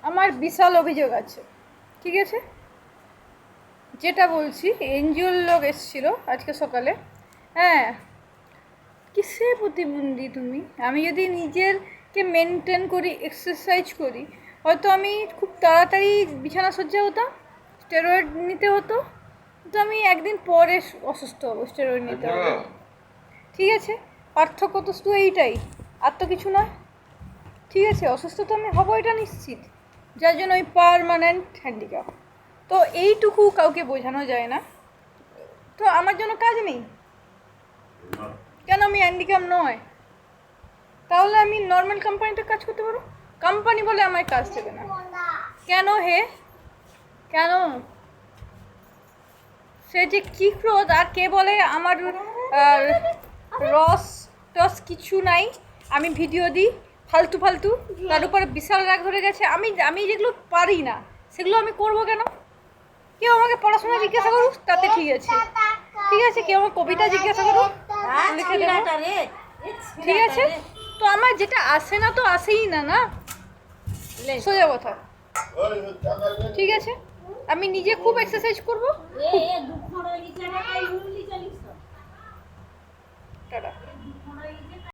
আমার বিশাল অভিযোগ আছে, ঠিক আছে? যেটা বলছি, এনজিওর লোক এসেছিলো আজকে সকালে। হ্যাঁ, কিসে প্রতিবন্ধী তুমি? আমি যদি নিজেরকে মেনটেন করি, এক্সারসাইজ করি, হয়তো আমি খুব তাড়াতাড়ি বিছানা সজ্জা হতাম। স্টেরয়েড নিতে হতো, তো আমি একদিন পরে অসুস্থ হবো, স্টেরয়েড নিতে হবে। ঠিক আছে, পার্থক্য তো শুধু এইটাই, আর তো কিছু নয়। ঠিক আছে, অসুস্থ তো আমি হবো, এটা নিশ্চিত, যার জন্য ওই পার্মানেন্ট হ্যান্ডিক্যাপ। তো এইটুকু কাউকে বোঝানো যায় না। তো আমার জন্য কাজ নেই কেন? আমি হ্যান্ডিক্যাপ নয়, তাহলে আমি নর্মাল কোম্পানিতে কাজ করতে পারো। কোম্পানি বলে আমায় কাজ দেবে না কেন? হে কেন? সে যে কি ক্রোধ! আর কে বলে আমার রস টস কিছু নাই, আমি ভিডিও দিই ফালতু ফালতু, তার উপরে বিশাল রাগ ধরে গেছে। আমি যেগুলো পারি না সেগুলো আমি করবো কেন? কেউ আমাকে পড়াশোনা জিজ্ঞাসা করুক, তাতে ঠিক আছে। ঠিক আছে, কেউ আমার কবিতা জিজ্ঞাসা করুক, লিখে দেবো। ঠিক আছে, তো আমার যেটা আসে না তো আসেই না, না সোজা কথা। ঠিক আছে, আমি নিজে খুব এক্সারসাইজ করবো। টাটা।